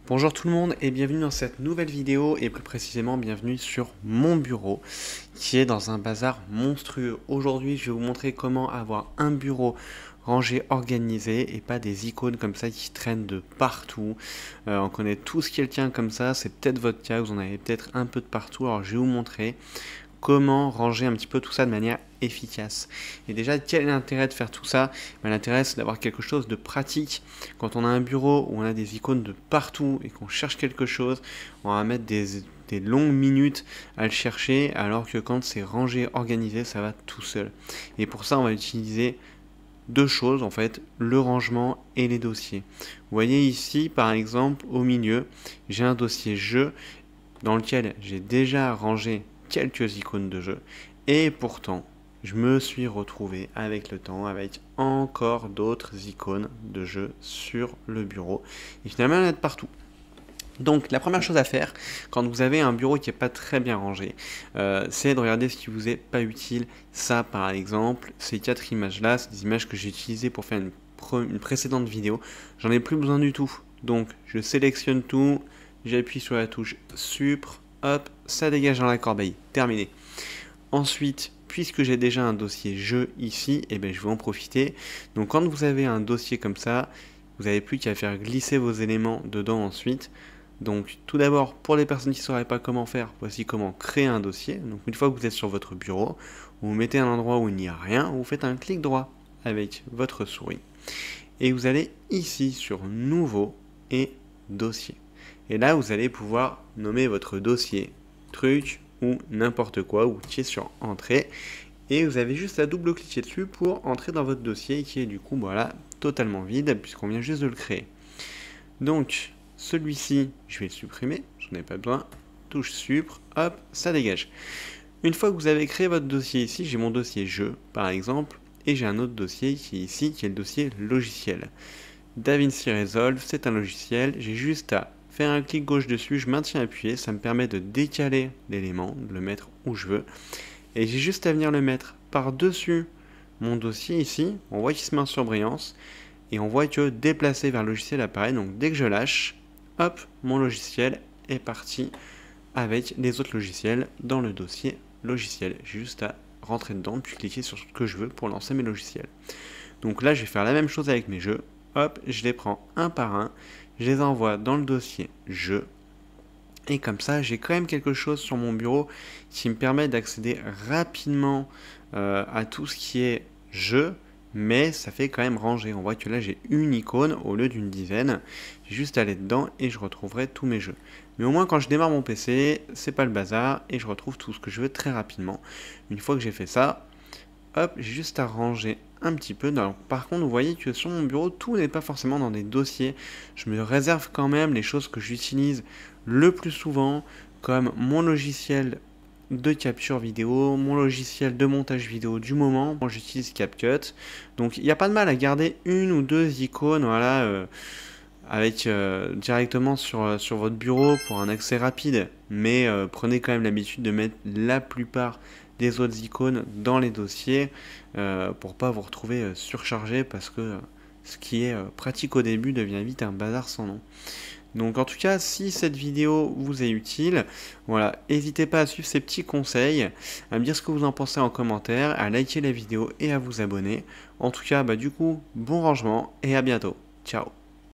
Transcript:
Bonjour tout le monde et bienvenue dans cette nouvelle vidéo et plus précisément bienvenue sur mon bureau qui est dans un bazar monstrueux. Aujourd'hui je vais vous montrer comment avoir un bureau rangé, organisé et pas des icônes comme ça qui traînent de partout. On connaît tous quelqu'un comme ça, c'est peut-être votre cas, vous en avez peut-être un peu de partout. Alors je vais vous montrer comment ranger un petit peu tout ça de manière efficace. Et déjà, quel est l'intérêt de faire tout ça? L'intérêt, c'est d'avoir quelque chose de pratique. Quand on a un bureau où on a des icônes de partout et qu'on cherche quelque chose, on va mettre des longues minutes à le chercher, alors que quand c'est rangé, organisé, ça va tout seul. Et pour ça, on va utiliser deux choses en fait, le rangement et les dossiers. Vous voyez ici, par exemple, au milieu, j'ai un dossier jeu dans lequel j'ai déjà rangé quelques icônes de jeu et pourtant je me suis retrouvé avec le temps avec encore d'autres icônes de jeu sur le bureau et finalement il y en a de partout. Donc la première chose à faire quand vous avez un bureau qui n'est pas très bien rangé, c'est de regarder ce qui vous est pas utile. Ça par exemple, ces quatre images là, c'est des images que j'ai utilisées pour faire une précédente vidéo. J'en ai plus besoin du tout, donc je sélectionne tout, j'appuie sur la touche Supr, hop, ça dégage dans la corbeille, terminé. Ensuite, puisque j'ai déjà un dossier jeu ici, je vais en profiter. Donc quand vous avez un dossier comme ça, vous n'avez plus qu'à faire glisser vos éléments dedans ensuite. Donc tout d'abord, pour les personnes qui ne sauraient pas comment faire, voici comment créer un dossier. Donc une fois que vous êtes sur votre bureau, vous mettez un endroit où il n'y a rien, vous faites un clic droit avec votre souris. Et vous allez ici sur Nouveau et Dossier. Et là, vous allez pouvoir nommer votre dossier, truc ou n'importe quoi, ou cliquer sur Entrée. Et vous avez juste à double-cliquer dessus pour entrer dans votre dossier qui est du coup, voilà, totalement vide puisqu'on vient juste de le créer. Donc, celui-ci, je vais le supprimer, j'en ai pas besoin. Touche Supr, hop, ça dégage. Une fois que vous avez créé votre dossier ici, j'ai mon dossier jeu, par exemple, et j'ai un autre dossier qui est ici, qui est le dossier logiciel. DaVinci Resolve, c'est un logiciel, j'ai juste à faire un clic gauche dessus, je maintiens appuyé, ça me permet de décaler l'élément, de le mettre où je veux, et j'ai juste à venir le mettre par-dessus mon dossier ici, on voit qu'il se met en surbrillance, et on voit que déplacer vers le logiciel apparaît, donc dès que je lâche, hop, mon logiciel est parti avec les autres logiciels dans le dossier logiciel. J'ai juste à rentrer dedans, puis cliquer sur ce que je veux pour lancer mes logiciels. Donc là, je vais faire la même chose avec mes jeux. Hop, je les prends un par un, je les envoie dans le dossier jeu. Et comme ça, j'ai quand même quelque chose sur mon bureau qui me permet d'accéder rapidement à tout ce qui est jeu, mais ça fait quand même rangé. On voit que là, j'ai une icône au lieu d'une dizaine. J'ai juste à aller dedans et je retrouverai tous mes jeux. Mais au moins, quand je démarre mon PC, c'est pas le bazar et je retrouve tout ce que je veux très rapidement. Une fois que j'ai fait ça, hop, j'ai juste à ranger un petit peu. Alors, par contre, vous voyez que sur mon bureau, tout n'est pas forcément dans des dossiers. Je me réserve quand même les choses que j'utilise le plus souvent, comme mon logiciel de capture vidéo, mon logiciel de montage vidéo du moment. Moi, j'utilise CapCut. Donc, il n'y a pas de mal à garder une ou deux icônes, voilà, avec directement sur votre bureau pour un accès rapide. Mais prenez quand même l'habitude de mettre la plupart des autres icônes dans les dossiers pour pas vous retrouver surchargé parce que ce qui est pratique au début devient vite un bazar sans nom. Donc en tout cas, si cette vidéo vous est utile, voilà, n'hésitez pas à suivre ces petits conseils, à me dire ce que vous en pensez en commentaire, à liker la vidéo et à vous abonner. En tout cas, du coup, bon rangement et à bientôt. Ciao.